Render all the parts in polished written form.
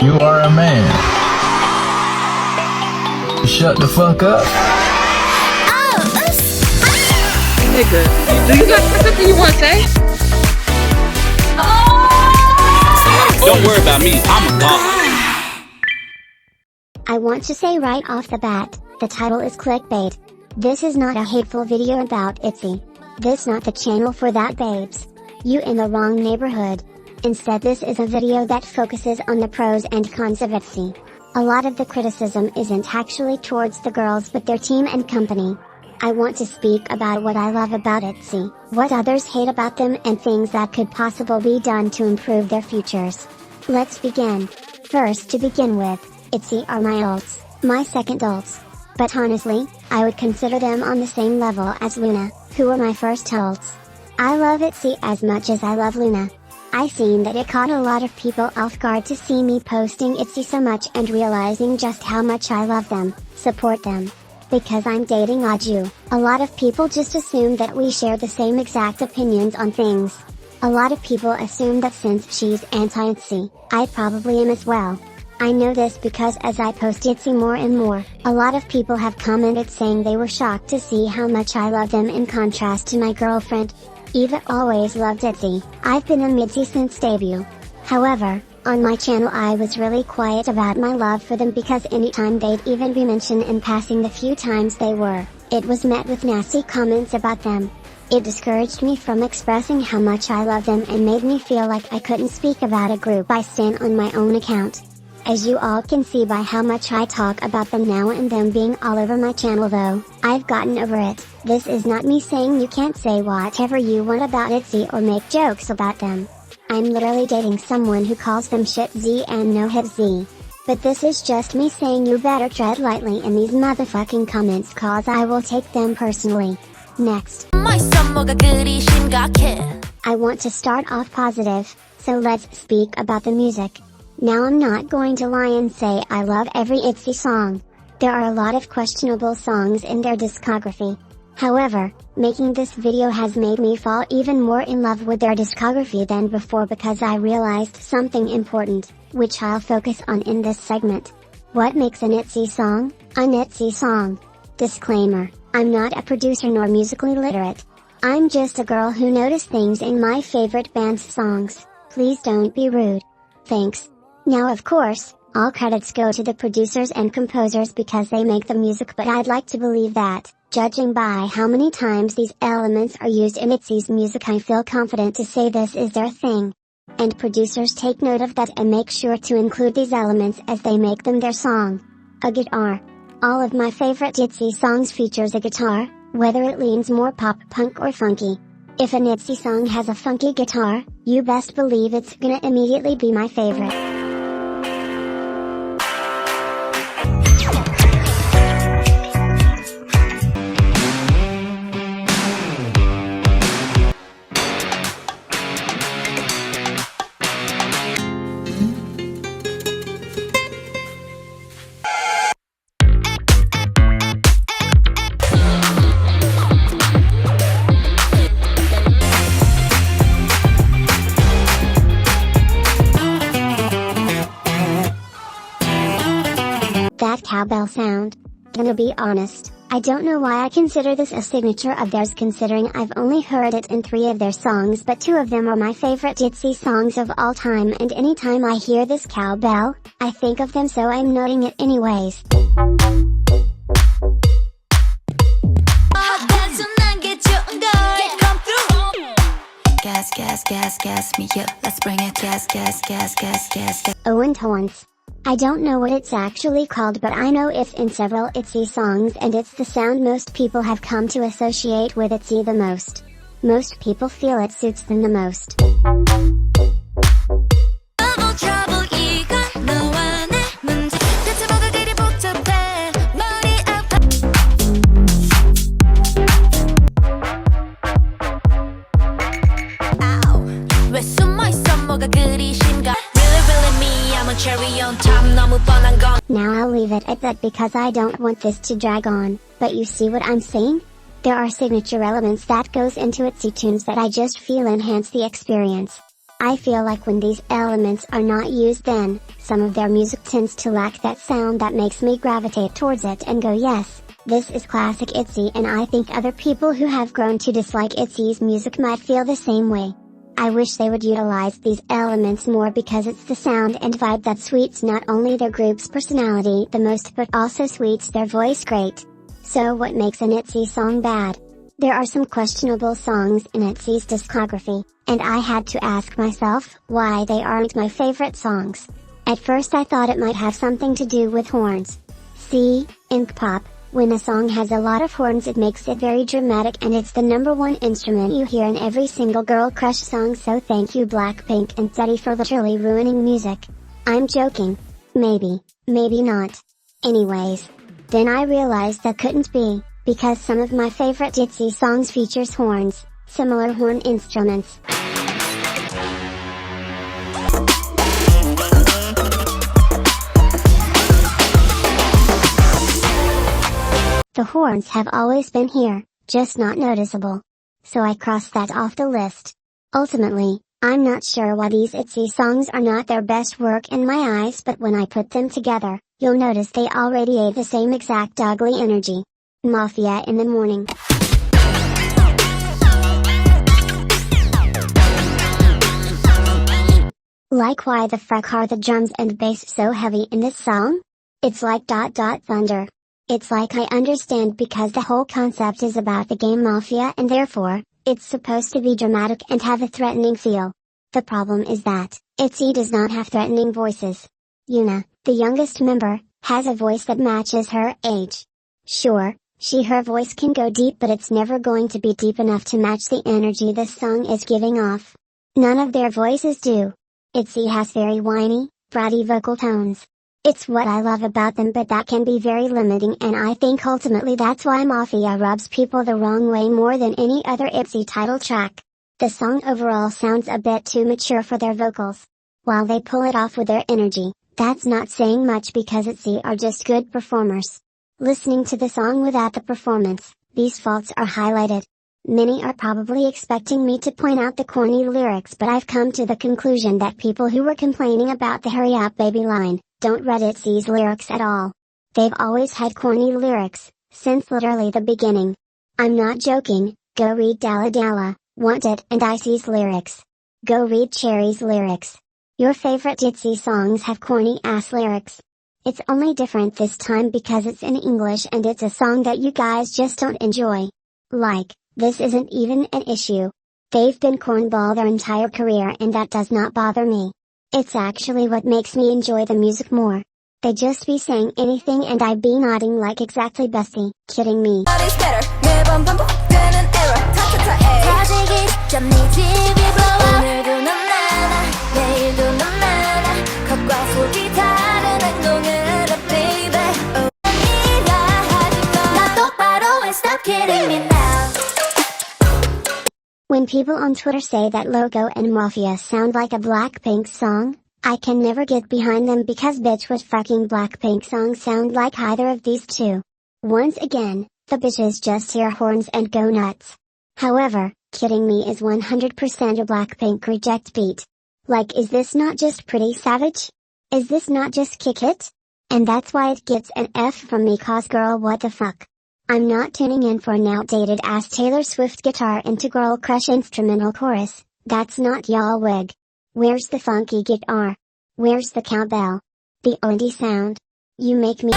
You are a man. Shut the fuck up. Nigga, do you got something you want to say? Don't worry about me, I'm a god. I want to say right off the bat, the title is clickbait. This is not a hateful video about ITZY. This not the channel for that, babes. You in the wrong neighborhood. Instead, this is a video that focuses on the pros and cons of ITZY. A lot of the criticism isn't actually towards the girls but their team and company. I want to speak about what I love about ITZY, what others hate about them, and things that could possibly be done to improve their futures. Let's begin. First, to begin with, ITZY are my ults, my second ults. But honestly, I would consider them on the same level as Luna, who were my first ults. I love ITZY as much as I love Luna. I seen that it caught a lot of people off guard to see me posting ITZY so much and realizing just how much I love them, support them. Because I'm dating Aju, a lot of people just assume that we share the same exact opinions on things. A lot of people assume that since she's anti-ITZY, I probably am as well. I know this because as I post ITZY more and more, a lot of people have commented saying they were shocked to see how much I love them in contrast to my girlfriend. Eva always loved ITZY. I've been a MIDZY since debut. However, on my channel I was really quiet about my love for them because anytime they'd even be mentioned in passing the few times they were, it was met with nasty comments about them. It discouraged me from expressing how much I love them and made me feel like I couldn't speak about a group I stan on my own account. As you all can see by how much I talk about them now and them being all over my channel though, I've gotten over it. This is not me saying you can't say whatever you want about ITZY or make jokes about them. I'm literally dating someone who calls them shit Z and no hip Z. But this is just me saying you better tread lightly in these motherfucking comments cause I will take them personally. Next. I want to start off positive, so let's speak about the music. Now I'm not going to lie and say I love every ITZY song. There are a lot of questionable songs in their discography. However, making this video has made me fall even more in love with their discography than before because I realized something important, which I'll focus on in this segment. What makes an ITZY song, an ITZY song? Disclaimer, I'm not a producer nor musically literate. I'm just a girl who noticed things in my favorite band's songs. Please don't be rude. Thanks. Now of course, all credits go to the producers and composers because they make the music, but I'd like to believe that, judging by how many times these elements are used in ITZY's music, I feel confident to say this is their thing. And producers take note of that and make sure to include these elements as they make them their song. A guitar. All of my favorite ITZY songs features a guitar, whether it leans more pop, punk or funky. If an ITZY song has a funky guitar, you best believe it's gonna immediately be my favorite. That cowbell sound. Gonna be honest, I don't know why I consider this a signature of theirs considering I've only heard it in 3 of their songs, but 2 of them are my favorite ITZY songs of all time, and anytime I hear this cowbell, I think of them, so I'm noting it anyways. Gas me up, let's bring it, gas. Owen Torrance. I don't know what it's actually called, but I know it's in several ITZY songs and it's the sound most people have come to associate with ITZY the most. Most people feel it suits them the most. Now I'll leave it at that because I don't want this to drag on, but you see what I'm saying? There are signature elements that goes into ITZY tunes that I just feel enhance the experience. I feel like when these elements are not used, then some of their music tends to lack that sound that makes me gravitate towards it and go, yes, this is classic ITZY, and I think other people who have grown to dislike ITZY's music might feel the same way. I wish they would utilize these elements more because it's the sound and vibe that sweets not only their group's personality the most but also sweets their voice great. So what makes an ITZY song bad? There are some questionable songs in ITZY's discography, and I had to ask myself why they aren't my favorite songs. At first I thought it might have something to do with horns. See, in pop, when a song has a lot of horns it makes it very dramatic, and it's the #1 instrument you hear in every single girl crush song, so thank you Blackpink and ITZY for literally ruining music. I'm joking. Maybe, maybe not. Anyways. Then I realized that couldn't be, because some of my favorite ITZY songs features horns, similar horn instruments. The horns have always been here, just not noticeable. So I crossed that off the list. Ultimately, I'm not sure why these ITZY songs are not their best work in my eyes, but when I put them together, you'll notice they all radiate the same exact ugly energy. Mafia in the morning. Like, why the fuck are the drums and bass so heavy in this song? It's like ... thunder. It's like I understand because the whole concept is about the game Mafia and therefore, it's supposed to be dramatic and have a threatening feel. The problem is that, ITZY does not have threatening voices. Yuna, the youngest member, has a voice that matches her age. Sure, her voice can go deep, but it's never going to be deep enough to match the energy this song is giving off. None of their voices do. ITZY has very whiny, bratty vocal tones. It's what I love about them, but that can be very limiting, and I think ultimately that's why Mafia rubs people the wrong way more than any other ITZY title track. The song overall sounds a bit too mature for their vocals. While they pull it off with their energy, that's not saying much because ITZY are just good performers. Listening to the song without the performance, these faults are highlighted. Many are probably expecting me to point out the corny lyrics, but I've come to the conclusion that people who were complaining about the "hurry up baby" line, don't read ITZY's lyrics at all. They've always had corny lyrics, since literally the beginning. I'm not joking, go read Dalla Dalla, Want It and ITZY's lyrics. Go read Cherry's lyrics. Your favorite ITZY songs have corny ass lyrics. It's only different this time because it's in English and it's a song that you guys just don't enjoy. Like, this isn't even an issue. They've been cornball their entire career and that does not bother me. It's actually what makes me enjoy the music more. They just be saying anything and I be nodding like exactly bestie, kidding me. When people on Twitter say that Logo and Mafia sound like a Blackpink song, I can never get behind them because bitch, what fucking Blackpink songs sound like either of these two? Once again, the bitches just hear horns and go nuts. However, Kidding Me is 100% a Blackpink reject beat. Like, is this not just pretty savage? Is this not just Kick It? And that's why it gets an F from me, cause girl, what the fuck? I'm not tuning in for an outdated ass Taylor Swift guitar into girl crush instrumental chorus. That's not y'all wig. Where's the funky guitar? Where's the cowbell? The indie sound? You make me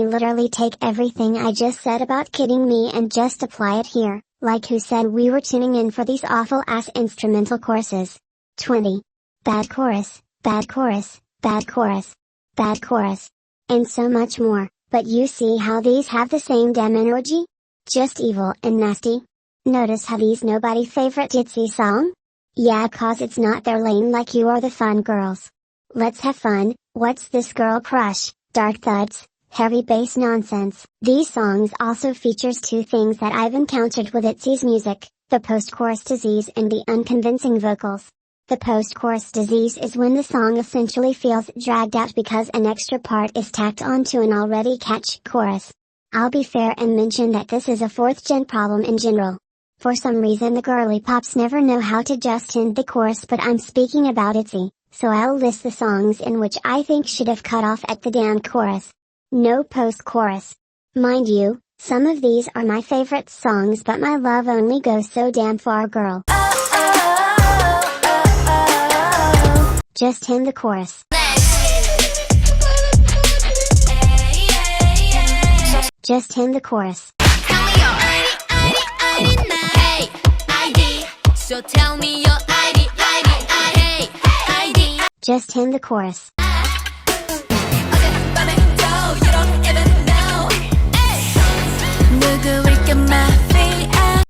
literally take everything I just said about Kidding Me and just apply it here. Like, who said we were tuning in for these awful ass instrumental choruses? 20. Bad chorus, bad chorus, bad chorus, bad chorus. And so much more, but you see how these have the same damn energy? Just evil and nasty. Notice how these nobody favorite ITZY song? Yeah, cause it's not their lane like you are the fun girls. Let's have fun. What's this girl crush? Dark thuds, heavy bass nonsense. These songs also features two things that I've encountered with ITZY's music, the post-chorus disease and the unconvincing vocals. The post-chorus disease is when the song essentially feels dragged out because an extra part is tacked onto an already catchy chorus. I'll be fair and mention that this is a 4th gen problem in general. For some reason the girly pops never know how to just end the chorus, but I'm speaking about ITZY, so I'll list the songs in which I think should have cut off at the damn chorus. No post-chorus. Mind you, some of these are my favorite songs, but my love only goes so damn far, girl. Just end the chorus. Just end the chorus. So tell me your ID. Just end the chorus.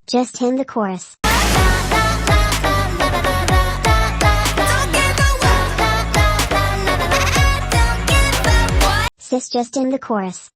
Just end the chorus. Sis, just end the chorus.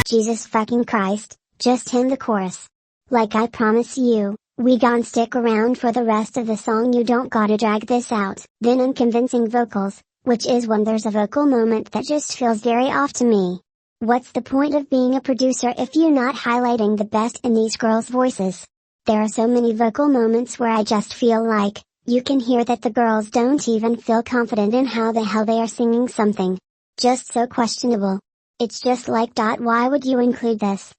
Jesus fucking Christ, just end the chorus. Like I promise you, we gon' stick around for the rest of the song, you don't gotta drag this out. Then unconvincing vocals, which is when there's a vocal moment that just feels very off to me. What's the point of being a producer if you're not highlighting the best in these girls' voices? There are so many vocal moments where I just feel like, you can hear that the girls don't even feel confident in how the hell they are singing something. Just so questionable. It's just like, why would you include this?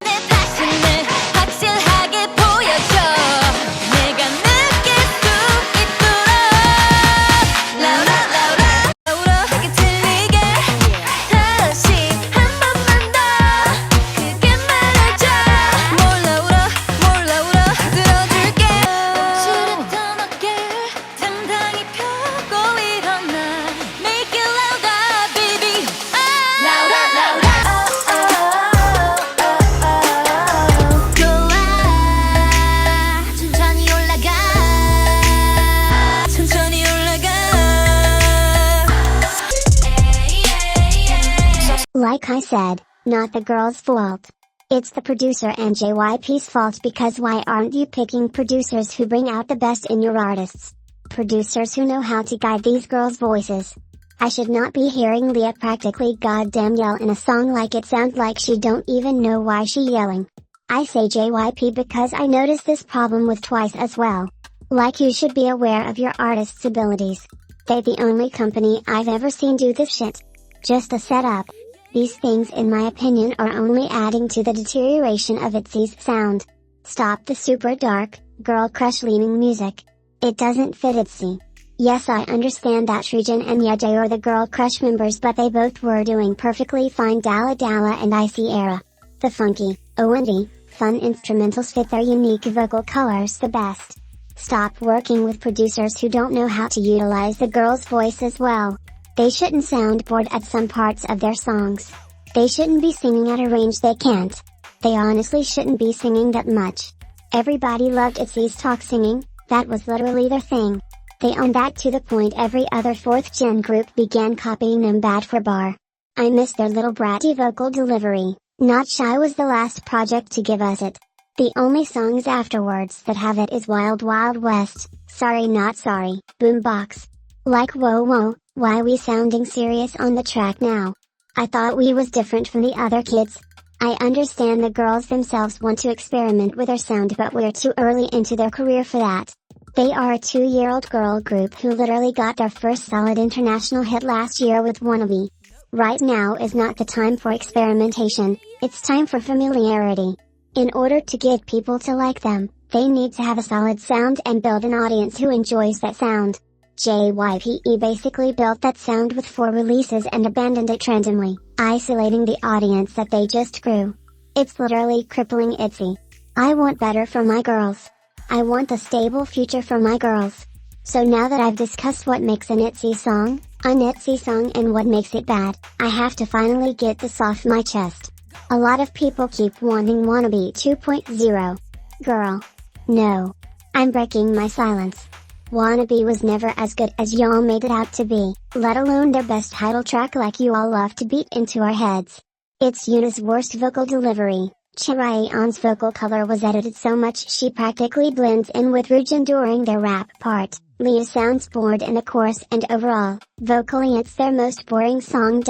Like I said, not the girl's fault. It's the producer and JYP's fault, because why aren't you picking producers who bring out the best in your artists? Producers who know how to guide these girls' voices. I should not be hearing Leah practically goddamn yell in a song like it sounds like she don't even know why she yelling. I say JYP because I noticed this problem with Twice as well. Like, you should be aware of your artist's abilities. They the only company I've ever seen do this shit. Just a setup. These things in my opinion are only adding to the deterioration of ITZY's sound. Stop the super dark, girl crush leaning music. It doesn't fit ITZY. Yes, I understand that Chaeryeong and Yeji are the girl crush members, but they both were doing perfectly fine. Dalla Dalla and ITZY era. The funky, OND, fun instrumentals fit their unique vocal colors the best. Stop working with producers who don't know how to utilize the girl's voice as well. They shouldn't sound bored at some parts of their songs. They shouldn't be singing at a range they can't. They honestly shouldn't be singing that much. Everybody loved ITZY's talk singing, that was literally their thing. They owned that to the point every other 4th gen group began copying them bad for bar. I miss their little bratty vocal delivery. Not Shy was the last project to give us it. The only songs afterwards that have it is Wild Wild West, Sorry Not Sorry, Boombox. Like, whoa whoa, why we sounding serious on the track now? I thought we was different from the other kids. I understand the girls themselves want to experiment with their sound, but we're too early into their career for that. They are a 2-year-old girl group who literally got their first solid international hit last year with Wannabe. Right now is not the time for experimentation, it's time for familiarity. In order to get people to like them, they need to have a solid sound and build an audience who enjoys that sound. JYP basically built that sound with 4 releases and abandoned it randomly, isolating the audience that they just grew. It's literally crippling ITZY. I want better for my girls. I want a stable future for my girls. So now that I've discussed what makes an ITZY song, and what makes it bad, I have to finally get this off my chest. A lot of people keep wanting Wannabe 2.0. Girl. No. I'm breaking my silence. Wannabe was never as good as y'all made it out to be, let alone their best title track like you all love to beat into our heads. It's Yuna's worst vocal delivery. Chaeryeong's vocal color was edited so much she practically blends in with Ryujin during their rap part. Lia sounds bored in the chorus and overall, vocally it's their most boring song.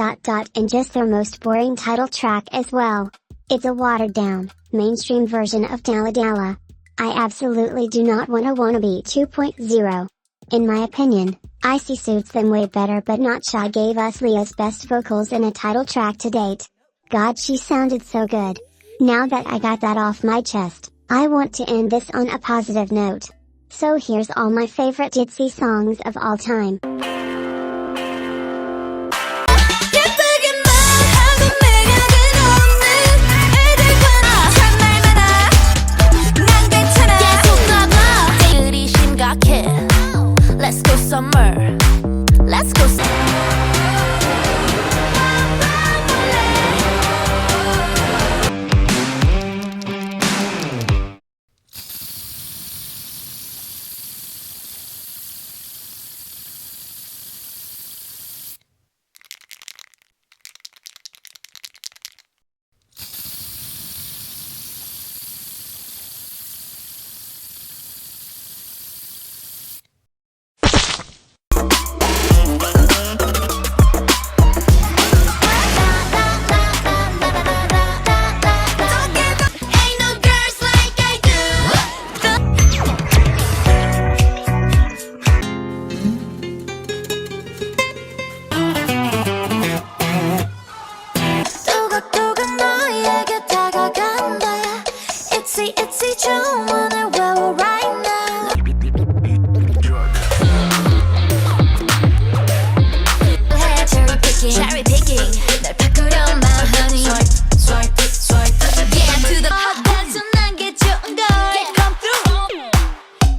And just their most boring title track as well. It's a watered down, mainstream version of Dalla Dalla. I absolutely do not want a wannabe 2.0. In my opinion, ITZY suits them way better, but Not Shy gave us Lia's best vocals in a title track to date. God, she sounded so good. Now that I got that off my chest, I want to end this on a positive note. So here's all my favorite ITZY songs of all time. Let's go summer. Let's go ITZY 주문을 외워 right now. Cherry picking 날 바꾸려만 하니 Swipe Get to the hot dance 난 게 좋은 걸 Come through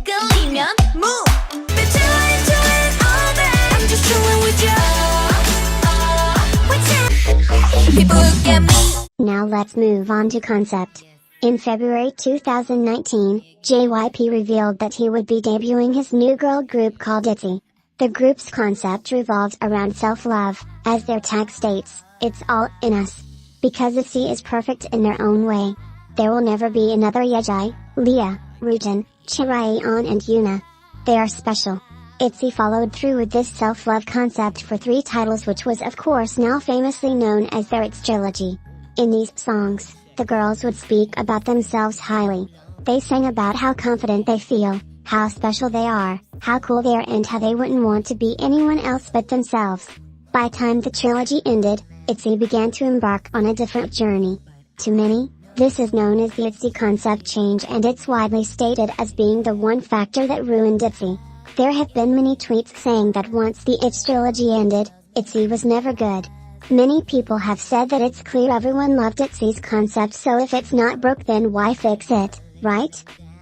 끌리면 move Bitch I'm into it all day I'm just chilling with you People look at me. Now let's move on to concept. In February 2019, JYP revealed that he would be debuting his new girl group called ITZY. The group's concept revolves around self-love, as their tag states, it's all in us. Because ITZY is perfect in their own way. There will never be another Yejai, Lia, Ryujin, Chaeryeong and Yuna. They are special. ITZY followed through with this self-love concept for 3 titles, which was of course now famously known as their ITZY trilogy. In these songs, the girls would speak about themselves highly. They sang about how confident they feel, how special they are, how cool they are and how they wouldn't want to be anyone else but themselves. By the time the trilogy ended, ITZY began to embark on a different journey. To many, this is known as the ITZY concept change, and it's widely stated as being the one factor that ruined ITZY. There have been many tweets saying that once the ITZY trilogy ended, ITZY was never good. Many people have said that it's clear everyone loved ITZY's concept, so if it's not broke then why fix it, right?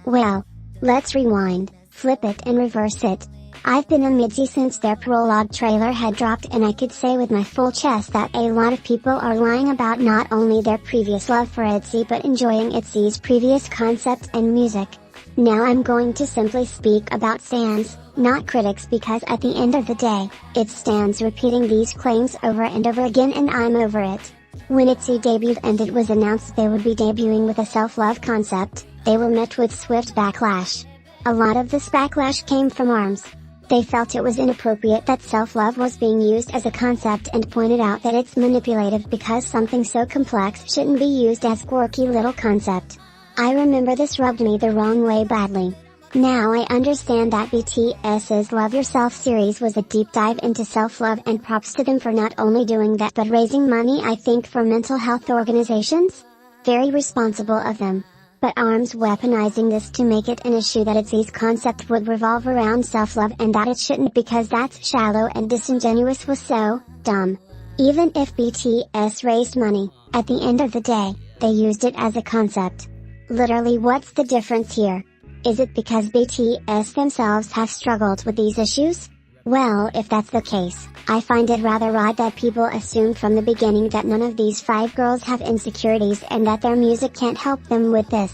Well, let's rewind, flip it and reverse it. I've been on MIDZY since their prologue trailer had dropped, and I could say with my full chest that a lot of people are lying about not only their previous love for ITZY but enjoying ITZY's previous concept and music. Now I'm going to simply speak about stans, not critics, because at the end of the day, it's stans repeating these claims over and over again and I'm over it. When ITZY debuted and it was announced they would be debuting with a self-love concept, they were met with swift backlash. A lot of this backlash came from ARMS. They felt it was inappropriate that self-love was being used as a concept and pointed out that it's manipulative because something so complex shouldn't be used as quirky little concept. I remember this rubbed me the wrong way badly. Now I understand that BTS's Love Yourself series was a deep dive into self-love, and props to them for not only doing that but raising money, I think, for mental health organizations. Very responsible of them. But ARMS weaponizing this to make it an issue that ITZY's concept would revolve around self-love and that it shouldn't because that's shallow and disingenuous was so dumb. Even if BTS raised money, at the end of the day, they used it as a concept. Literally, what's the difference here? Is it because BTS themselves have struggled with these issues? Well, if that's the case, I find it rather odd that people assumed from the beginning that none of these 5 girls have insecurities and that their music can't help them with this.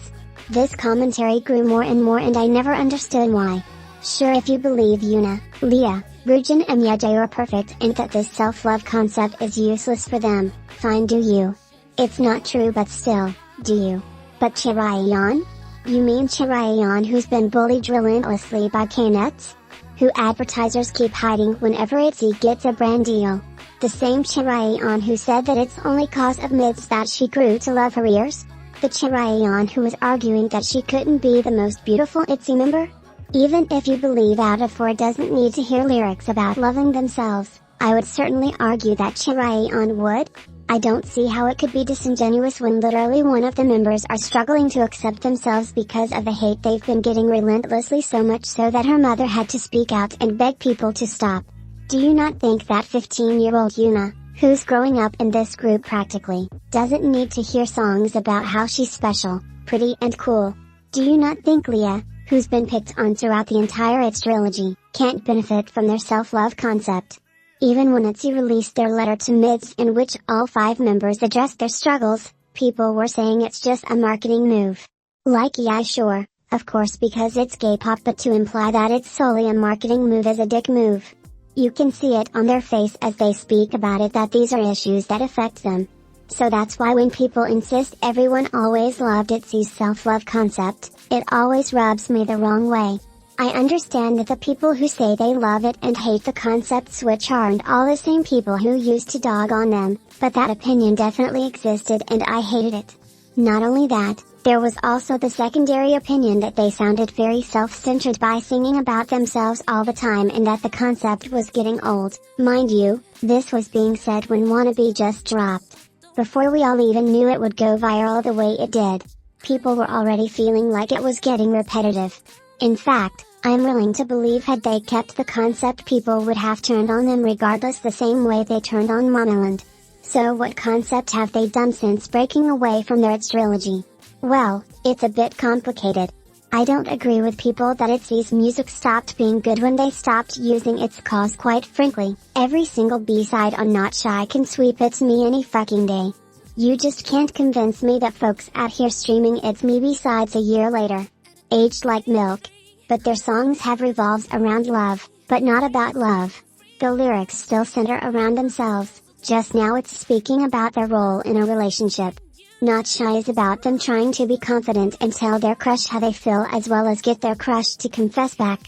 This commentary grew more and more and I never understood why. Sure, if you believe Yuna, Lia, Ryujin and Yejai are perfect and that this self-love concept is useless for them, fine, do you. It's not true, but still, do you? But Chaeryeong? You mean Chaeryeong, who's been bullied relentlessly by K-nets? Who advertisers keep hiding whenever ITZY gets a brand deal? The same Chaeryeong who said that it's only cause of MIDZY that she grew to love her ears? The Chaeryeong who was arguing that she couldn't be the most beautiful ITZY member? Even if you believe out of 4 doesn't need to hear lyrics about loving themselves, I would certainly argue that Chaeryeong would. I don't see how it could be disingenuous when literally one of the members are struggling to accept themselves because of the hate they've been getting relentlessly, so much so that her mother had to speak out and beg people to stop. Do you not think that 15-year-old Yuna, who's growing up in this group practically, doesn't need to hear songs about how she's special, pretty and cool? Do you not think Leah, who's been picked on throughout the entire ITZY trilogy, can't benefit from their self-love concept? Even when ITZY released their letter to MIDZY in which all 5 members addressed their struggles, people were saying it's just a marketing move. Like, yeah, sure, of course, because it's gay pop, but to imply that it's solely a marketing move is a dick move. You can see it on their face as they speak about it that these are issues that affect them. So that's why when people insist everyone always loved ITZY's self-love concept, it always rubs me the wrong way. I understand that the people who say they love it and hate the concept switch aren't all the same people who used to dog on them, but that opinion definitely existed and I hated it. Not only that, there was also the secondary opinion that they sounded very self-centered by singing about themselves all the time and that the concept was getting old. Mind you, this was being said when Wannabe just dropped. Before we all even knew it would go viral the way it did. People were already feeling like it was getting repetitive. In fact, I'm willing to believe had they kept the concept, people would have turned on them regardless, the same way they turned on Monoland. So what concept have they done since breaking away from their ITZY trilogy? Well, it's a bit complicated. I don't agree with people that ITZY's music stopped being good when they stopped using its cause. Quite frankly, every single B-side on Not Shy can sweep It's Me any fucking day. You just can't convince me that folks out here streaming It's Me B-sides a year later, aged like milk. But their songs have revolved around love, but not about love. The lyrics still center around themselves, just now it's speaking about their role in a relationship. Not Shy is about them trying to be confident and tell their crush how they feel as well as get their crush to confess back.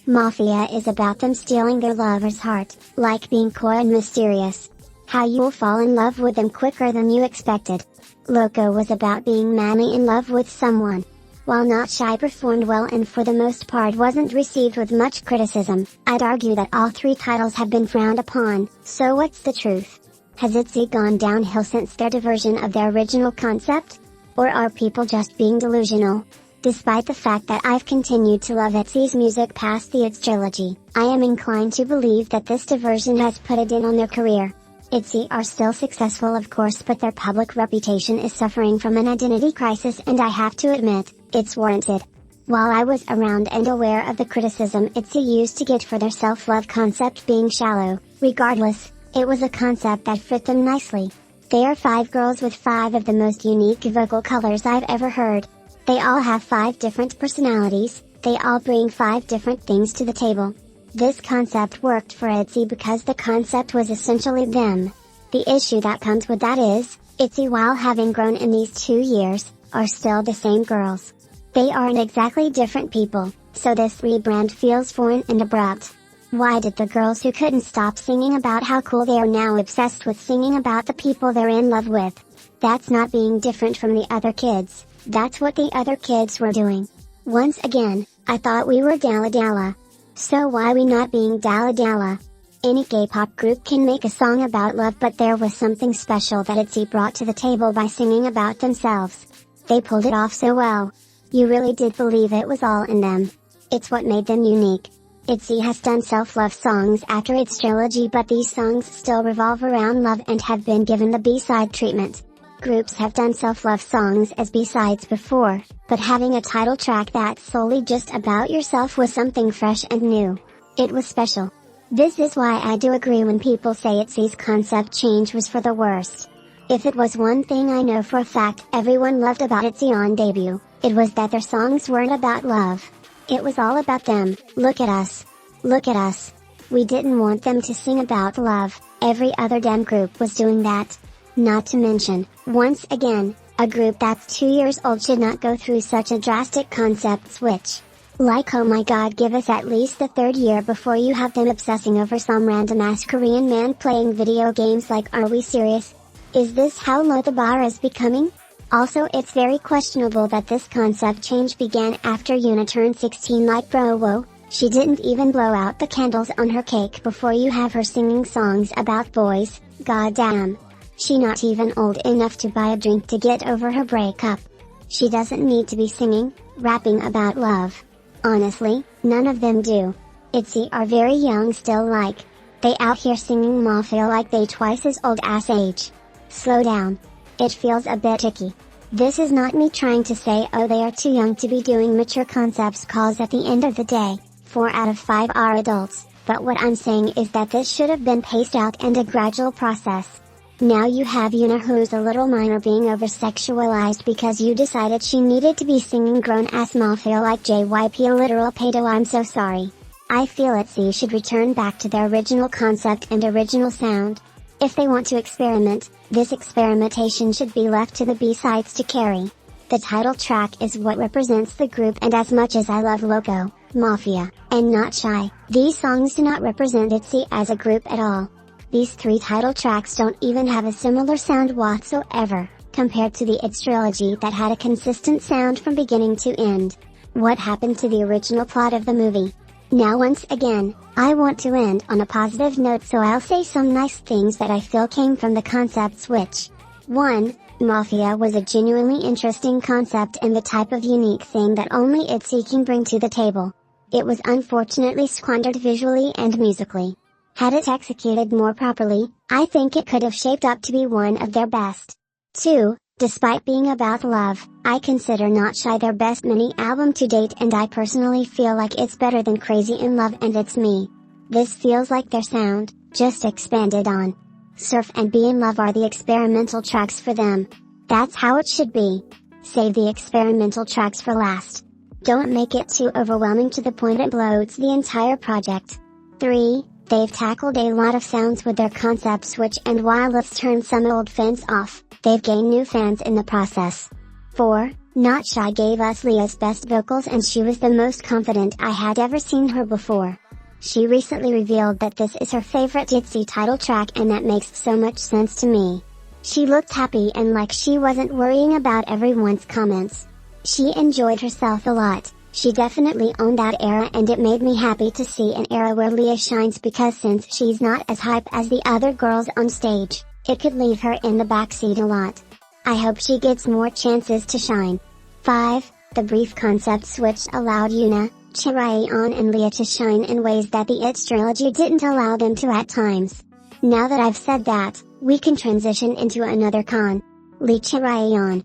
Mafia is about them stealing their lover's heart, like being coy and mysterious. How you'll fall in love with them quicker than you expected. Loco was about being madly in love with someone. While Not Shy performed well and for the most part wasn't received with much criticism, I'd argue that all 3 titles have been frowned upon. So what's the truth? Has ITZY gone downhill since their diversion of their original concept? Or are people just being delusional? Despite the fact that I've continued to love ITZY's music past the ITZY trilogy, I am inclined to believe that this diversion has put a dent on their career. ITZY are still successful, of course, but their public reputation is suffering from an identity crisis, and I have to admit, it's warranted. While I was around and aware of the criticism ITZY used to get for their self-love concept being shallow, regardless, it was a concept that fit them nicely. They are 5 girls with 5 of the most unique vocal colors I've ever heard. They all have 5 different personalities, they all bring 5 different things to the table. This concept worked for ITZY because the concept was essentially them. The issue that comes with that is, ITZY, while having grown in these 2 years, are still the same girls. They aren't exactly different people, so this rebrand feels foreign and abrupt. Why did the girls who couldn't stop singing about how cool they are now obsessed with singing about the people they're in love with? That's not being different from the other kids, that's what the other kids were doing. Once again, I thought we were Dalla Dalla. So why we not being Dalla Dalla? Any K-pop group can make a song about love, but there was something special that ITZY brought to the table by singing about themselves. They pulled it off so well. You really did believe it was all in them. It's what made them unique. ITZY has done self-love songs after its trilogy, but these songs still revolve around love and have been given the B-side treatment. Groups have done self-love songs as B-sides before, but having a title track that's solely just about yourself was something fresh and new. It was special. This is why I do agree when people say ITZY's concept change was for the worst. If it was one thing I know for a fact everyone loved about ITZY on debut, it was that their songs weren't about love. It was all about them. Look at us. Look at us. We didn't want them to sing about love, every other damn group was doing that. Not to mention, once again, a group that's 2 years old should not go through such a drastic concept switch. Like, oh my god, give us at least the 3rd year before you have them obsessing over some random ass Korean man playing video games. Like, are we serious? Is this how low the bar is becoming? Also, it's very questionable that this concept change began after Yuna turned 16. Like, bro, whoa, she didn't even blow out the candles on her cake before you have her singing songs about boys. Goddamn. She not even old enough to buy a drink to get over her breakup. She doesn't need to be singing, rapping about love. Honestly, none of them do. ITZY are very young still. Like, they out here singing Mafia like they twice as old ass age. Slow down. It feels a bit icky. This is not me trying to say oh they are too young to be doing mature concepts, cause at the end of the day, 4 out of 5 are adults, but what I'm saying is that this should have been paced out and a gradual process. Now you have Yuna, who's a little minor, being over-sexualized because you decided she needed to be singing grown-ass Mafia like JYP, a literal pedo. I'm so sorry. I feel ITZY should return back to their original concept and original sound. If they want to experiment, this experimentation should be left to the B-sides to carry. The title track is what represents the group, and as much as I love Loco, Mafia, and Not Shy, these songs do not represent ITZY as a group at all. These 3 title tracks don't even have a similar sound whatsoever, compared to the ITZY trilogy that had a consistent sound from beginning to end. What happened to the original plot of the movie? Now once again, I want to end on a positive note, so I'll say some nice things that I feel came from the concept switch. 1. Mafia was a genuinely interesting concept and the type of unique thing that only ITZY can bring to the table. It was unfortunately squandered visually and musically. Had it executed more properly, I think it could have shaped up to be one of their best. 2. Despite being about love, I consider Not Shy their best mini-album to date, and I personally feel like it's better than Crazy in Love and It's Me. This feels like their sound, just expanded on. Surf and Be in Love are the experimental tracks for them. That's how it should be. Save the experimental tracks for last. Don't make it too overwhelming to the point it bloats the entire project. 3. They've tackled a lot of sounds with their concept switch, and while it's turned some old fans off, they've gained new fans in the process. 4. Not Shy gave us Leah's best vocals, and she was the most confident I had ever seen her before. She recently revealed that this is her favorite ITZY title track, and that makes so much sense to me. She looked happy and like she wasn't worrying about everyone's comments. She enjoyed herself a lot. She definitely owned that era, and it made me happy to see an era where Leah shines, because since she's not as hype as the other girls on stage, it could leave her in the backseat a lot. I hope she gets more chances to shine. 5. The brief concept switch allowed Yuna, Chaeryeong and Leah to shine in ways that the ITZY trilogy didn't allow them to at times. Now that I've said that, we can transition into another con. Lee Chaeryeong.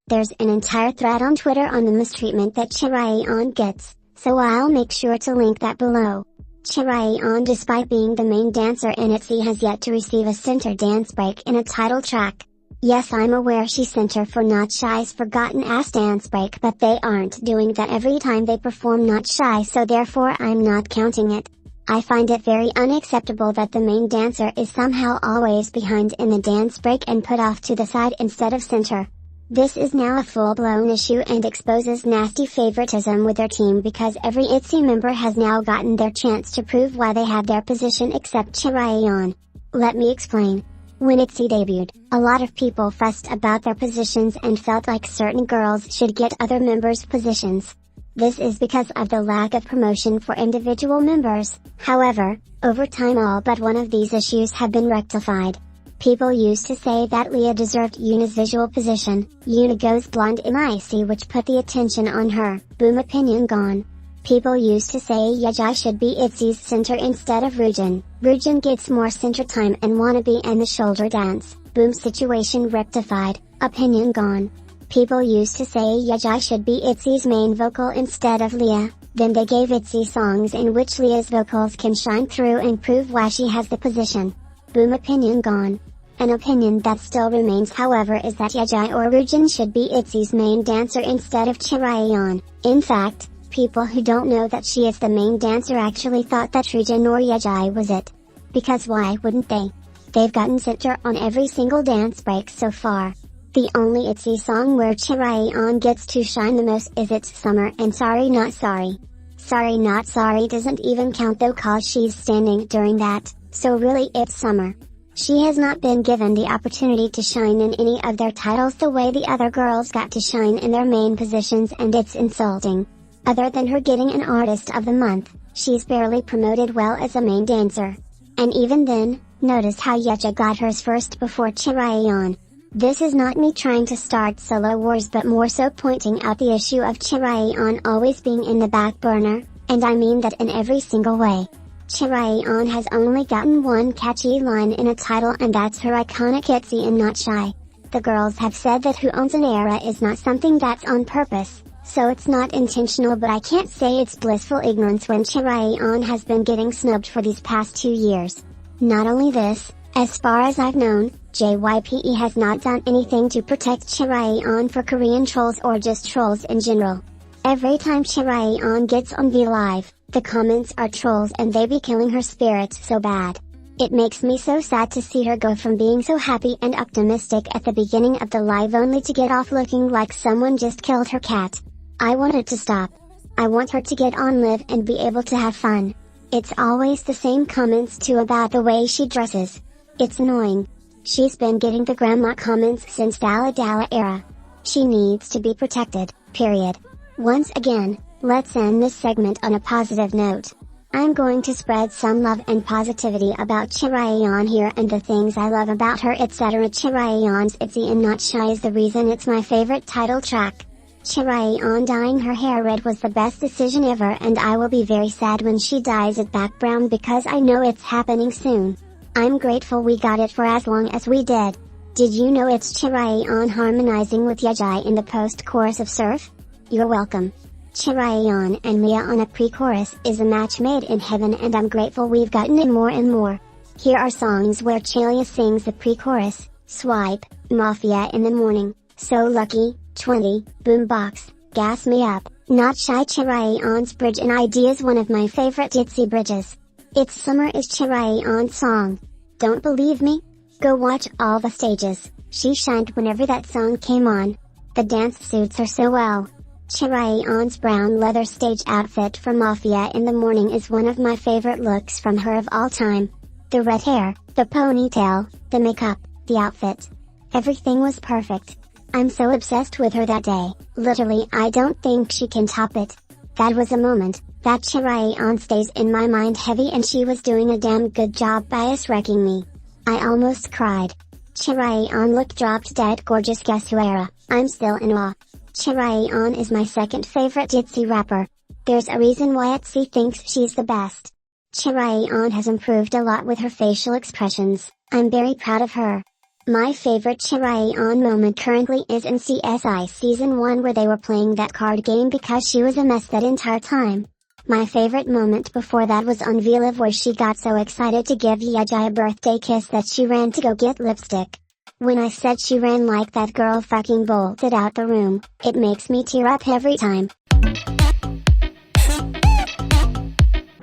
There's an entire thread on Twitter on the mistreatment that Chaeryeong gets, so I'll make sure to link that below. Chaeryeong, despite being the main dancer in ITZY, has yet to receive a center dance break in a title track. Yes, I'm aware she's center for Not Shy's forgotten ass dance break, but they aren't doing that every time they perform Not Shy, so therefore I'm not counting it. I find it very unacceptable that the main dancer is somehow always behind in the dance break and put off to the side instead of center. This is now a full-blown issue and exposes nasty favoritism with their team, because every ITZY member has now gotten their chance to prove why they have their position except Chaeryeong. Let me explain. When ITZY debuted, a lot of people fussed about their positions and felt like certain girls should get other members' positions. This is because of the lack of promotion for individual members. However, over time all but one of these issues have been rectified. People used to say that Leah deserved Yuna's visual position. Yuna goes blonde in ITZY, which put the attention on her. Boom, opinion gone. People used to say ITZY should be ITZY's center instead of Ryujin. Ryujin gets more center time and Wannabe and the shoulder dance. Boom, situation rectified. Opinion gone. People used to say ITZY should be ITZY's main vocal instead of Leah. Then they gave ITZY songs in which Leah's vocals can shine through and prove why she has the position. Boom, opinion gone. An opinion that still remains, however, is that ITZY or Ryujin should be ITZY's main dancer instead of Chaeryeong. In fact, people who don't know that she is the main dancer actually thought that Ryujin or ITZY was it. Because why wouldn't they? They've gotten center on every single dance break so far. The only ITZY song where Chaeryeong gets to shine the most is It's Summer and Sorry Not Sorry. Sorry Not Sorry doesn't even count though cause she's standing during that, so really it's summer. She has not been given the opportunity to shine in any of their titles the way the other girls got to shine in their main positions, and it's insulting. Other than her getting an Artist of the Month, she's barely promoted well as a main dancer. And even then, notice how ITZY got hers first before Chaeryeong. This is not me trying to start solo wars but more so pointing out the issue of Chaeryeong always being in the back burner, and I mean that in every single way. Chaeryeong has only gotten one catchy line in a title, and that's her iconic ITZY and Not Shy. The girls have said that Who Owns an Era is not something that's on purpose, so it's not intentional, but I can't say it's blissful ignorance when Chaeryeong has been getting snubbed for these past 2 years. Not only this, as far as I've known, JYPE has not done anything to protect Chaeryeong for Korean trolls or just trolls in general. Every time Chaeryeong gets on V Live, the comments are trolls and they be killing her spirits so bad. It makes me so sad to see her go from being so happy and optimistic at the beginning of the live only to get off looking like someone just killed her cat. I want it to stop. I want her to get on live and be able to have fun. It's always the same comments too about the way she dresses. It's annoying. She's been getting the grandma comments since Dalla Dalla era. She needs to be protected, period. Once again, let's end this segment on a positive note. I'm going to spread some love and positivity about Chaeryeong here and the things I love about her, etc. Chaeryeong's ITZY and Not Shy is the reason it's my favorite title track. Chaeryeong dyeing her hair red was the best decision ever, and I will be very sad when she dyes it back brown because I know it's happening soon. I'm grateful we got it for as long as we did. Did you know it's Chaeryeong harmonizing with ITZY in the post-chorus of Surf? You're welcome. Chaeryeong and Lia on a pre-chorus is a match made in heaven, and I'm grateful we've gotten it more and more. Here are songs where Chaeryeong sings the pre-chorus: Swipe, Mafia in the Morning, So Lucky, 20, Boombox, Gas Me Up, Not Shy. Chaeryeong's bridge in ID is one of my favorite ITZY bridges. It's Summer is Chaeryeong's song. Don't believe me? Go watch all the stages. She shined whenever that song came on. The dance suits her so well. Chaeryeong's brown leather stage outfit for Mafia in the Morning is one of my favorite looks from her of all time. The red hair, the ponytail, the makeup, the outfit. Everything was perfect. I'm so obsessed with her that day, literally I don't think she can top it. That was a moment that Chaeryeong stays in my mind heavy, and she was doing a damn good job bias wrecking me. I almost cried. Chaeryeong looked dropped dead gorgeous. Guess who era? I'm still in awe. Chaeryeong is my second favorite ITZY rapper. There's a reason why ITZY thinks she's the best. Chaeryeong has improved a lot with her facial expressions. I'm very proud of her. My favorite Chaeryeong moment currently is in CSI Season 1 where they were playing that card game because she was a mess that entire time. My favorite moment before that was on V Live where she got so excited to give ITZY a birthday kiss that she ran to go get lipstick. When I said she ran like that girl fucking bolted out the room, it makes me tear up every time.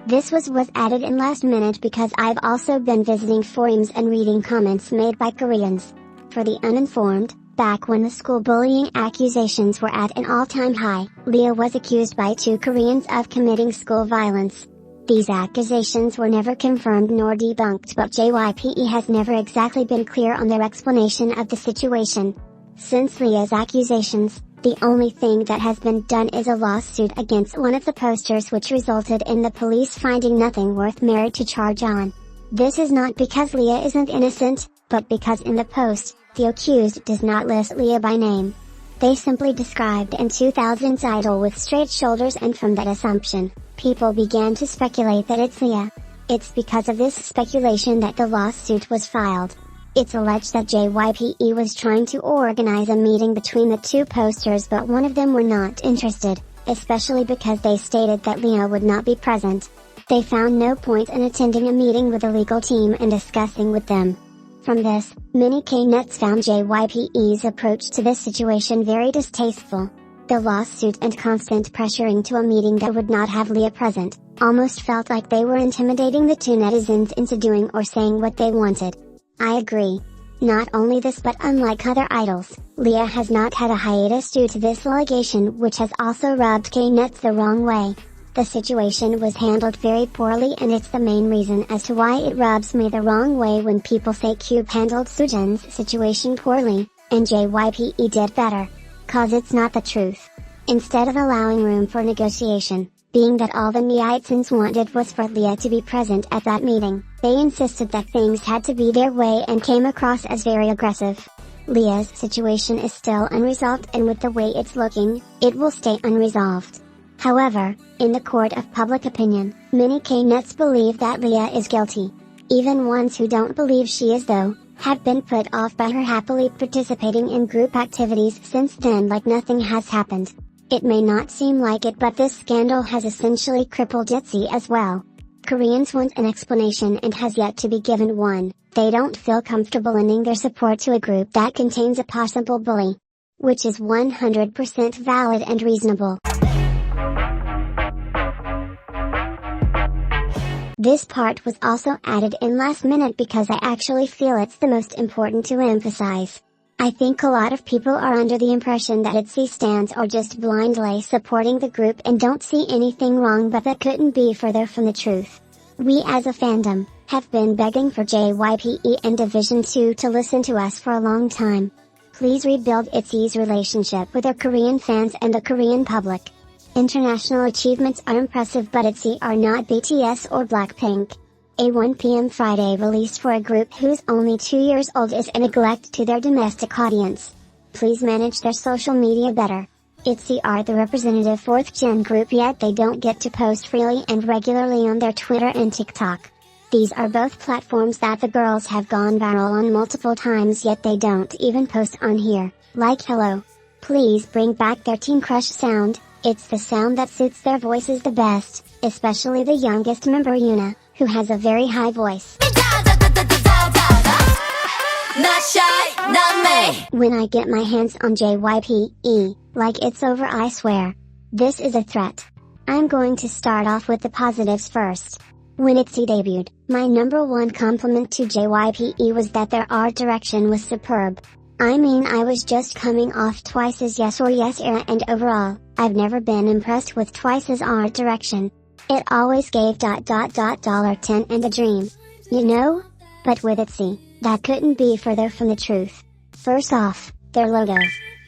This was added in last minute because I've also been visiting forums and reading comments made by Koreans. For the uninformed, back when the school bullying accusations were at an all-time high, Lia was accused by 2 Koreans of committing school violence. These accusations were never confirmed nor debunked, but JYPE has never exactly been clear on their explanation of the situation. Since Lia's accusations, the only thing that has been done is a lawsuit against one of the posters, which resulted in the police finding nothing worth merit to charge on. This is not because Lia isn't innocent, but because in the post, the accused does not list Lia by name. They simply described an 2000s idol with straight shoulders, and from that assumption, people began to speculate that it's Lia. It's because of this speculation that the lawsuit was filed. It's alleged that JYPE was trying to organize a meeting between the 2 posters, but one of them were not interested, especially because they stated that Lia would not be present. They found no point in attending a meeting with the legal team and discussing with them. From this, many K-nets found JYPE's approach to this situation very distasteful. The lawsuit and constant pressuring to a meeting that would not have Lia present, Almost felt like they were intimidating the two netizens into doing or saying what they wanted. I agree. Not only this, but unlike other idols, Lia has not had a hiatus due to this allegation, which has also rubbed K-nets the wrong way. The situation was handled very poorly, and it's the main reason as to why it rubs me the wrong way when people say Cube handled Soojin's situation poorly, and JYPE did better. Cause it's not the truth. Instead of allowing room for negotiation, being that all the NINI'S wanted was for Lia to be present at that meeting, they insisted that things had to be their way and came across as very aggressive. Lia's situation is still unresolved, and with the way it's looking, it will stay unresolved. However, in the court of public opinion, many K-nets believe that Lia is guilty. Even ones who don't believe she is, though, have been put off by her happily participating in group activities since then like nothing has happened. It may not seem like it, but this scandal has essentially crippled ITZY as well. Koreans want an explanation and has yet to be given one. They don't feel comfortable lending their support to a group that contains a possible bully. Which is 100% valid and reasonable. This part was also added in last minute because I actually feel it's the most important to emphasize. I think a lot of people are under the impression that ITZY stands or just blindly supporting the group and don't see anything wrong, but that couldn't be further from the truth. We as a fandom, have been begging for JYPE and Division 2 to listen to us for a long time. Please rebuild ITZY's relationship with their Korean fans and the Korean public. International achievements are impressive, but ITZY are not BTS or Blackpink. A 1 p.m. Friday release for a group who's only 2 years old is a neglect to their domestic audience. Please manage their social media better. ITZY are the representative 4th gen group, yet they don't get to post freely and regularly on their Twitter and TikTok. These are both platforms that the girls have gone viral on multiple times, yet they don't even post on here, like hello. Please bring back their teen crush sound. It's the sound that suits their voices the best, especially the youngest member Yuna, who has a very high voice. Not shy, not me. When I get my hands on JYPE, like it's over, I swear. This is a threat. I'm going to start off with the positives first. When ITZY debuted, my number one compliment to JYPE was that their art direction was superb. I mean, I was just coming off Twice's Yes or Yes era, and overall, I've never been impressed with Twice's art direction. It always gave $10 and a dream. You know? But with ITZY, that couldn't be further from the truth. First off, their logo.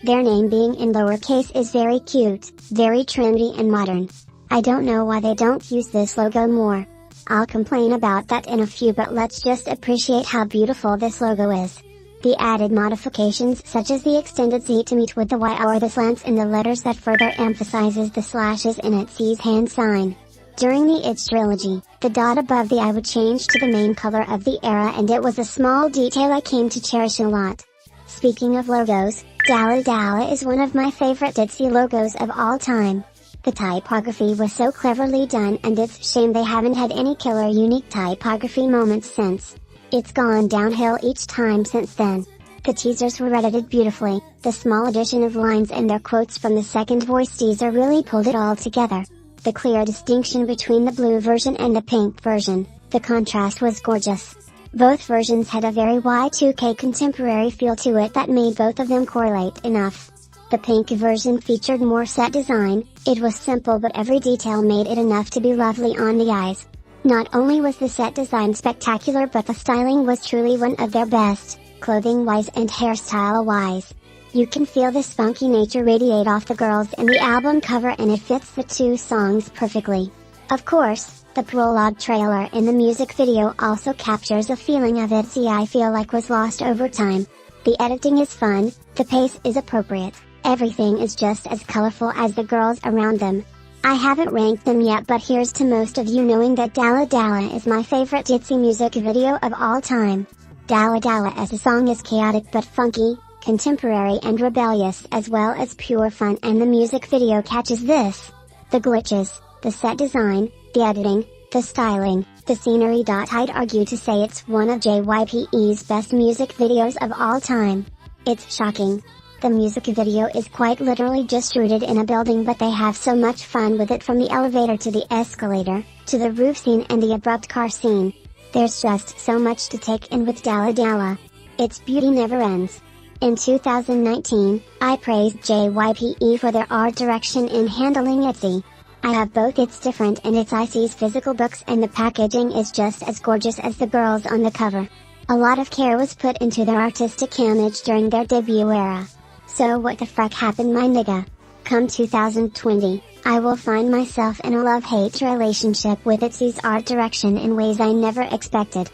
Their name being in lowercase is very cute, very trendy and modern. I don't know why they don't use this logo more. I'll complain about that in a few, but let's just appreciate how beautiful this logo is. The added modifications such as the extended Z to meet with the Y or the slants in the letters that further emphasizes the slashes in ITZY's hand sign. During the ITZY trilogy, the dot above the I would change to the main color of the era, and it was a small detail I came to cherish a lot. Speaking of logos, Dalla Dalla is one of my favorite ITZY logos of all time. The typography was so cleverly done, and it's a shame they haven't had any killer unique typography moments since. It's gone downhill each time since then. The teasers were edited beautifully, the small addition of lines and their quotes from the second voice teaser really pulled it all together. The clear distinction between the blue version and the pink version, the contrast was gorgeous. Both versions had a very Y2K contemporary feel to it that made both of them correlate enough. The pink version featured more set design. It was simple, but every detail made it enough to be lovely on the eyes. Not only was the set design spectacular, but the styling was truly one of their best, clothing-wise and hairstyle-wise. You can feel the spunky nature radiate off the girls in the album cover, and it fits the two songs perfectly. Of course, the prologue trailer in the music video also captures a feeling of ITZY I feel like was lost over time. The editing is fun, the pace is appropriate, everything is just as colorful as the girls around them. I haven't ranked them yet, but here's to most of you knowing that Dalla Dalla is my favorite ITZY music video of all time. Dalla Dalla as a song is chaotic but funky, contemporary and rebellious, as well as pure fun, and the music video catches this. The glitches, the set design, the editing, the styling, the scenery. I'd argue to say it's one of JYPE's best music videos of all time. It's shocking. The music video is quite literally just rooted in a building, but they have so much fun with it, from the elevator to the escalator, to the roof scene and the abrupt car scene. There's just so much to take in with Dalla Dalla. Its beauty never ends. In 2019, I praised JYPE for their art direction in handling ITZY. I have both its different and its ITZY's physical books, and the packaging is just as gorgeous as the girls on the cover. A lot of care was put into their artistic image during their debut era. So what the fuck happened, my nigga? Come 2020, I will find myself in a love-hate relationship with ITZY's art direction in ways I never expected.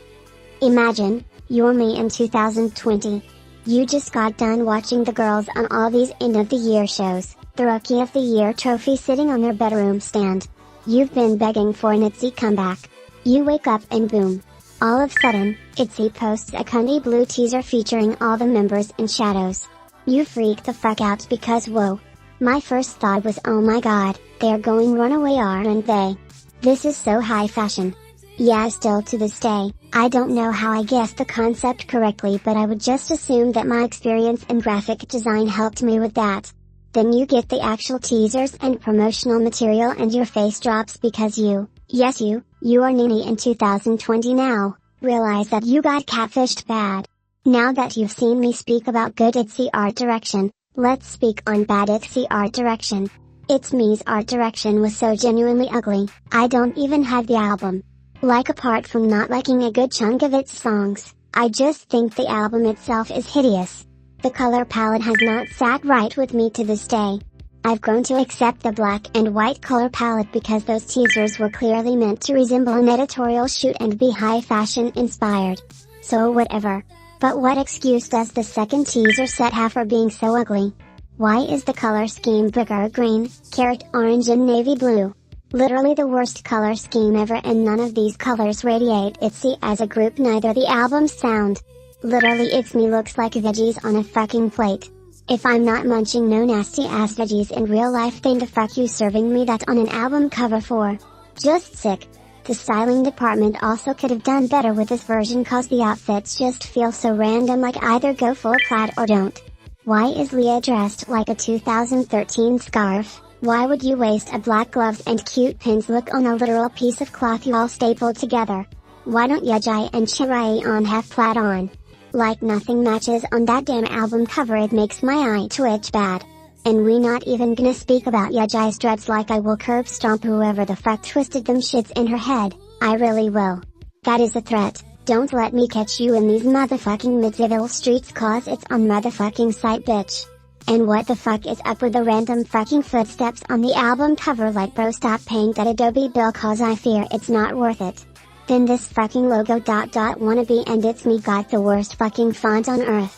Imagine, you're me in 2020. You just got done watching the girls on all these end-of-the-year shows, the Rookie of the Year trophy sitting on their bedroom stand. You've been begging for an ITZY comeback. You wake up and boom. All of a sudden, ITZY posts a cunty blue teaser featuring all the members in shadows. You freak the fuck out because whoa. My first thought was, oh my god, they're going runaway, aren't they? This is so high fashion. Yeah, still to this day, I don't know how I guessed the concept correctly, but I would just assume that my experience in graphic design helped me with that. Then you get the actual teasers and promotional material and your face drops because you are NINI in 2020 now, realize that you got catfished bad. Now that you've seen me speak about good ITZY art direction, let's speak on bad ITZY art direction. ITZY's art direction was so genuinely ugly, I don't even have the album. Like, apart from not liking a good chunk of its songs, I just think the album itself is hideous. The color palette has not sat right with me to this day. I've grown to accept the black and white color palette because those teasers were clearly meant to resemble an editorial shoot and be high fashion inspired. So whatever. But what excuse does the second teaser set have for being so ugly? Why is the color scheme bigger green, carrot orange and navy blue? Literally the worst color scheme ever, and none of these colors radiate ITZY as a group, neither the album's sound. Literally ITZY looks like veggies on a fucking plate. If I'm not munching no nasty ass veggies in real life, then the fuck you serving me that on an album cover for? Just sick. The styling department also could have done better with this version, cause the outfits just feel so random, like either go full plaid or don't. Why is Leah dressed like a 2013 scarf? Why would you waste a black gloves and cute pins look on a literal piece of cloth you all stapled together? Why don't ITZY and Chaeryeong have plaid on? Like, nothing matches on that damn album cover, it makes my eye twitch bad. And we not even gonna speak about ITZY's dreads, like I will curb stomp whoever the fuck twisted them shits in her head, I really will. That is a threat. Don't let me catch you in these motherfucking Midsyville streets, cause it's on motherfucking site, bitch. And what the fuck is up with the random fucking footsteps on the album cover? Like, bro, stop paying that Adobe bill, cause I fear it's not worth it. Then this fucking logo ... wannabe and ITZY got the worst fucking font on earth.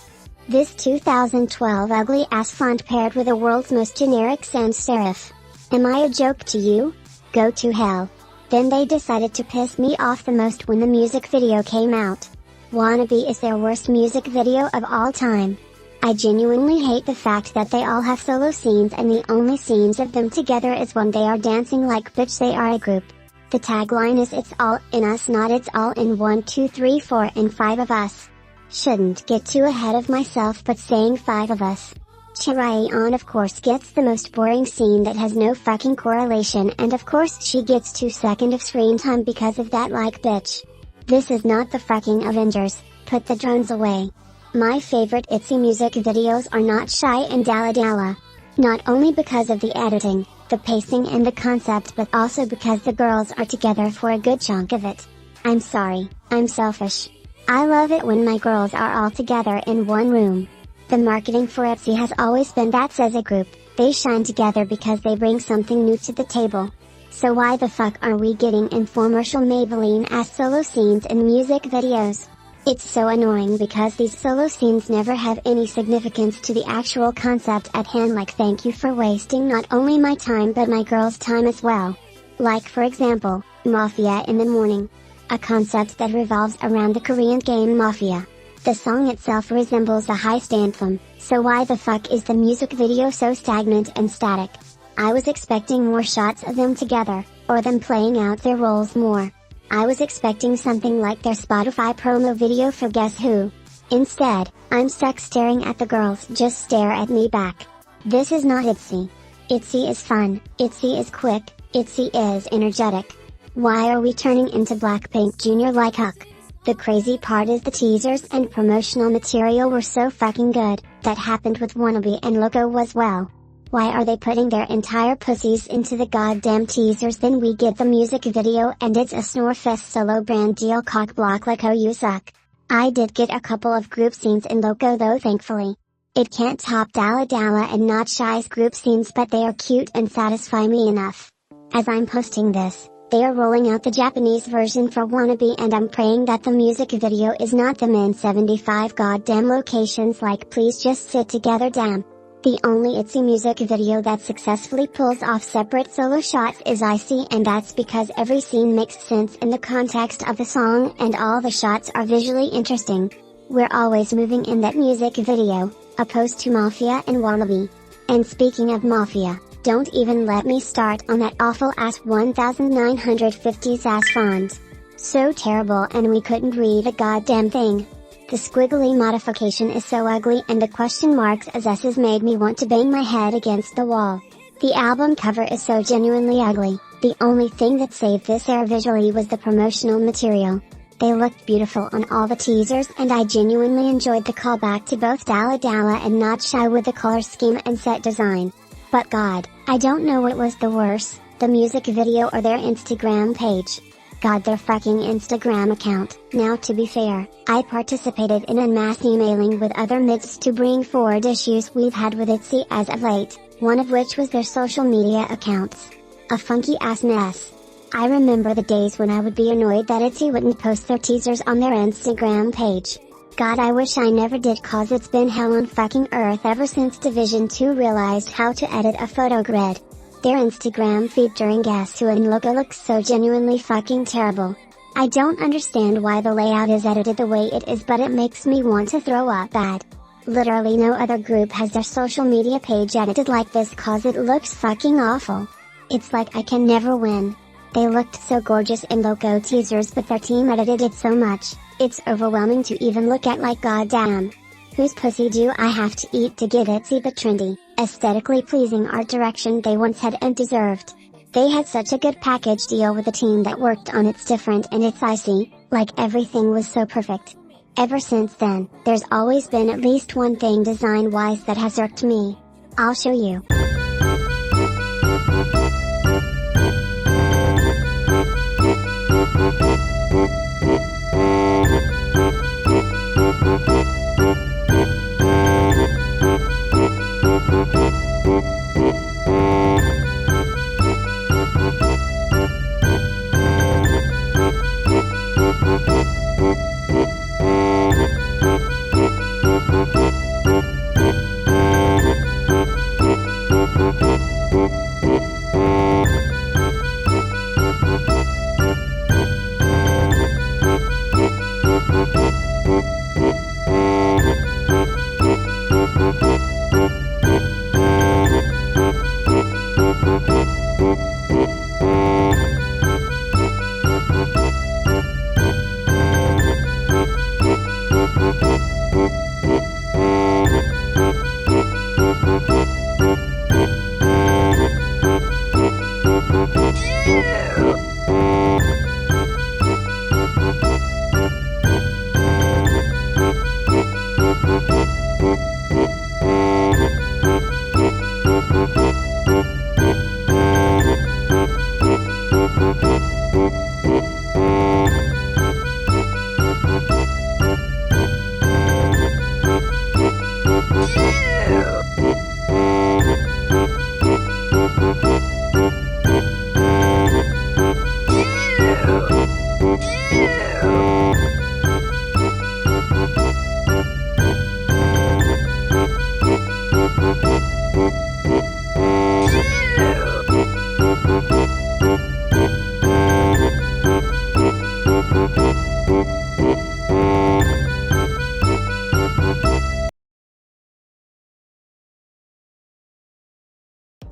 This 2012 ugly ass font paired with the world's most generic sans serif. Am I a joke to you? Go to hell. Then they decided to piss me off the most when the music video came out. Wannabe is their worst music video of all time. I genuinely hate the fact that they all have solo scenes and the only scenes of them together is when they are dancing like bitch they are a group. The tagline is "It's all in us, not it's all in 1, 2, 3, 4 and 5 of us." Shouldn't get too ahead of myself, but saying 5 of us. Chaeryeong of course gets the most boring scene that has no fucking correlation, and of course she gets 2 seconds of screen time because of that, like bitch. This is not the fucking Avengers, put the drones away. My favorite ITZY music videos are Not Shy and Dalla Dalla. Not only because of the editing, the pacing and the concept, but also because the girls are together for a good chunk of it. I'm sorry, I'm selfish. I love it when my girls are all together in one room. The marketing for ITZY has always been that as a group, they shine together because they bring something new to the table. So why the fuck are we getting infomercial Maybelline-ass solo scenes in music videos? It's so annoying because these solo scenes never have any significance to the actual concept at hand. Like, thank you for wasting not only my time but my girls' time as well. Like, for example, Mafia in the Morning. A concept that revolves around the Korean game Mafia. The song itself resembles a heist anthem, so why the fuck is the music video so stagnant and static? I was expecting more shots of them together, or them playing out their roles more. I was expecting something like their Spotify promo video for Guess Who. Instead, I'm stuck staring at the girls just stare at me back. This is not ITZY. ITZY is fun, ITZY is quick, ITZY is energetic. Why are we turning into Blackpink Junior like Huck? The crazy part is the teasers and promotional material were so fucking good, that happened with Wannabe and Loco as well. Why are they putting their entire pussies into the goddamn teasers, then we get the music video and it's a snorefest solo brand deal cock block like oh you suck. I did get a couple of group scenes in Loco though thankfully. It can't top Dalla Dalla and Not Shy's group scenes but they are cute and satisfy me enough. As I'm posting this, they are rolling out the Japanese version for Wannabe and I'm praying that the music video is not them in 75 goddamn locations like please just sit together damn. The only ITZY music video that successfully pulls off separate solo shots is ITZY and that's because every scene makes sense in the context of the song and all the shots are visually interesting. We're always moving in that music video, opposed to Mafia and Wannabe. And speaking of Mafia, don't even let me start on that awful ass 1950s ass font. So terrible and we couldn't read a goddamn thing. The squiggly modification is so ugly and the question marks as S's made me want to bang my head against the wall. The album cover is so genuinely ugly, the only thing that saved this era visually was the promotional material. They looked beautiful on all the teasers and I genuinely enjoyed the callback to both Dalla Dalla and Not Shy with the color scheme and set design. But god, I don't know what was the worse, the music video or their Instagram page. God, their fucking Instagram account. Now to be fair, I participated in en masse emailing with other MIDZYs to bring forward issues we've had with ITZY as of late, one of which was their social media accounts. A funky ass mess. I remember the days when I would be annoyed that ITZY wouldn't post their teasers on their Instagram page. God, I wish I never did cause it's been hell on fucking earth ever since Division 2 realized how to edit a photo grid. Their Instagram feed during Guess Who and Loco looks so genuinely fucking terrible. I don't understand why the layout is edited the way it is but it makes me want to throw up bad. Literally no other group has their social media page edited like this cause it looks fucking awful. It's like I can never win. They looked so gorgeous in Loco teasers but their team edited it so much, it's overwhelming to even look at like goddamn. Whose pussy do I have to eat to get ITZY the trendy, aesthetically pleasing art direction they once had and deserved? They had such a good package deal with the team that worked on It's Different and It's ITZY, like everything was so perfect. Ever since then, there's always been at least one thing design-wise that has irked me. I'll show you.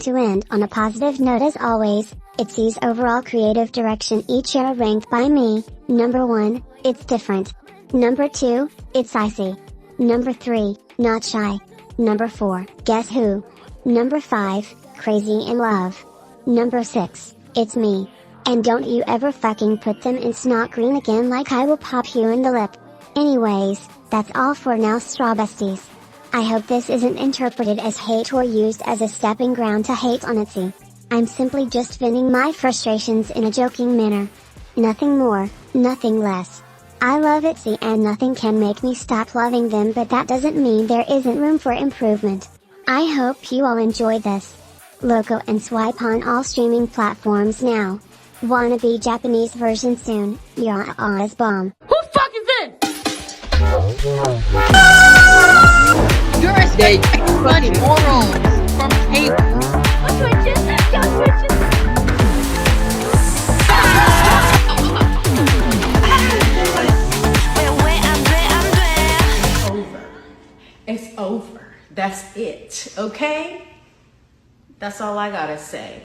To end on a positive note as always, ITZY's overall creative direction each era ranked by me, number 1, It's Different. Number 2, It's ITZY. Number 3, not shy. Number 4, guess who? Number 5, crazy in love. Number 6, it's me. And don't you ever fucking put them in snot green again, like I will pop you in the lip. Anyways, that's all for now, straw besties. I hope this isn't interpreted as hate or used as a stepping ground to hate on ITZY. I'm simply just venting my frustrations in a joking manner. Nothing more, nothing less. I love ITZY and nothing can make me stop loving them, but that doesn't mean there isn't room for improvement. I hope you all enjoy this. Loco and swipe on all streaming platforms now. Wanna be Japanese version soon, ya is bomb. Who fuck is this? You're a state funny morons from hate. It's over. That's it, okay? That's all I gotta say.